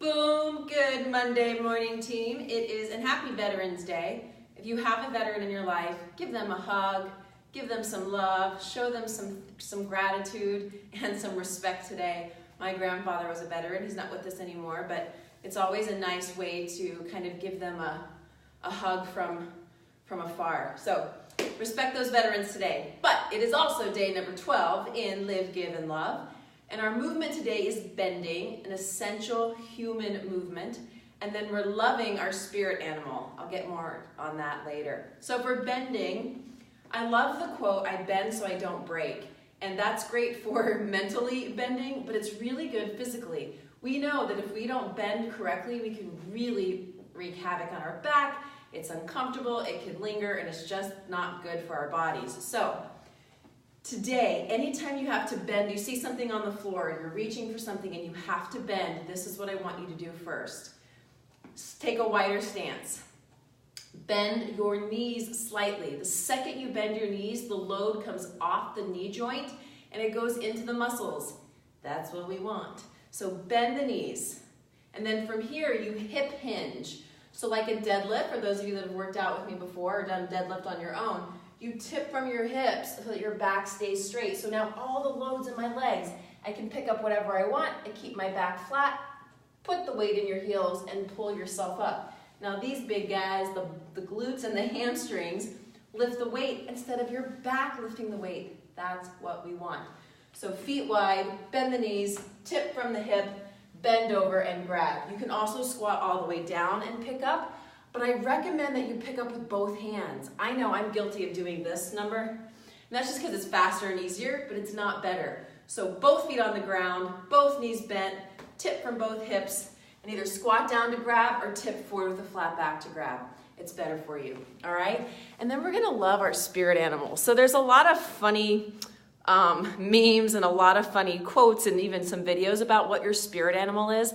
Boom, good Monday morning, team. It is, and happy Veterans Day. If you have a veteran in your life, give them a hug, give them some love, show them some gratitude and some respect today. My grandfather was a veteran. He's not with us anymore, but it's always a nice way to kind of give them a hug from afar. So respect those veterans today. But it is also day number 12 in Live, Give, and Love. And our movement today is bending, an essential human movement. And then we're loving our spirit animal. I'll get more on that later. So for bending, I love the quote, "I bend so I don't break." And that's great for mentally bending, but it's really good physically. We know that if we don't bend correctly, we can really wreak havoc on our back. It's uncomfortable, it can linger, and it's just not good for our bodies. So today, anytime you have to bend, you see something on the floor, you're reaching for something and you have to bend, this is what I want you to do first. Take a wider stance. Bend your knees slightly. The second you bend your knees, the load comes off the knee joint and it goes into the muscles. That's what we want. So bend the knees. And then from here, you hip hinge. So like a deadlift, for those of you that have worked out with me before or done deadlift on your own, you tip from your hips so that your back stays straight. So now all the loads in my legs, I can pick up whatever I want and keep my back flat, put the weight in your heels and pull yourself up. Now these big guys, the glutes and the hamstrings, lift the weight instead of your back lifting the weight. That's what we want. So feet wide, bend the knees, tip from the hip, bend over and grab. You can also squat all the way down and pick up, but I recommend that you pick up with both hands. I know I'm guilty of doing this number, and that's just because it's faster and easier, but it's not better. So both feet on the ground, both knees bent, tip from both hips, and either squat down to grab or tip forward with a flat back to grab. It's better for you, all right? And then we're gonna love our spirit animal. So there's a lot of funny memes and a lot of funny quotes and even some videos about what your spirit animal is.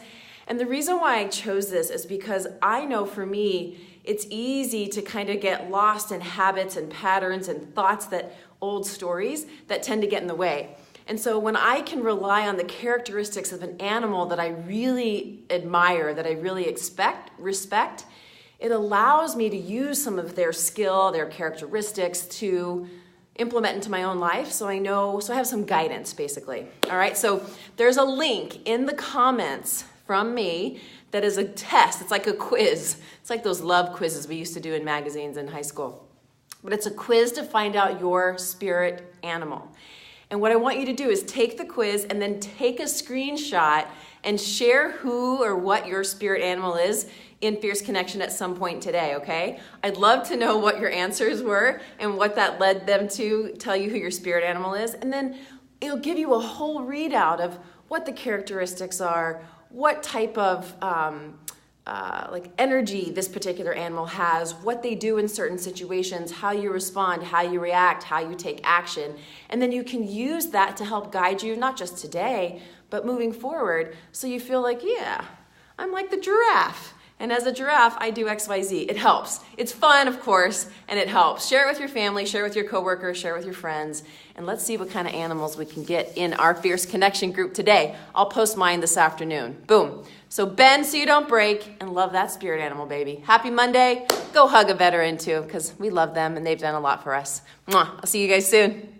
And the reason why I chose this is because I know for me, it's easy to kind of get lost in habits and patterns and thoughts that old stories that tend to get in the way. And so when I can rely on the characteristics of an animal that I really admire, that I really respect, it allows me to use some of their skill, their characteristics to implement into my own life so I have some guidance basically. All right, so there's a link in the comments from me that is a test. It's like a quiz. It's like those love quizzes we used to do in magazines in high school. But it's a quiz to find out your spirit animal. And what I want you to do is take the quiz and then take a screenshot and share who or what your spirit animal is in Fierce Connection at some point today, okay? I'd love to know what your answers were and what that led them to tell you who your spirit animal is. And then it'll give you a whole readout of what the characteristics are, what type of energy this particular animal has, what they do in certain situations, how you respond, how you react, how you take action. And then you can use that to help guide you, not just today, but moving forward, so you feel like, yeah, I'm like the giraffe. And as a giraffe, I do XYZ. It helps. It's fun, of course, and it helps. Share it with your family, share it with your coworkers, share it with your friends, and let's see what kind of animals we can get in our Fierce Connection group today. I'll post mine this afternoon. Boom. So bend so you don't break, and love that spirit animal, baby. Happy Monday. Go hug a veteran, too, because we love them, and they've done a lot for us. Mwah. I'll see you guys soon.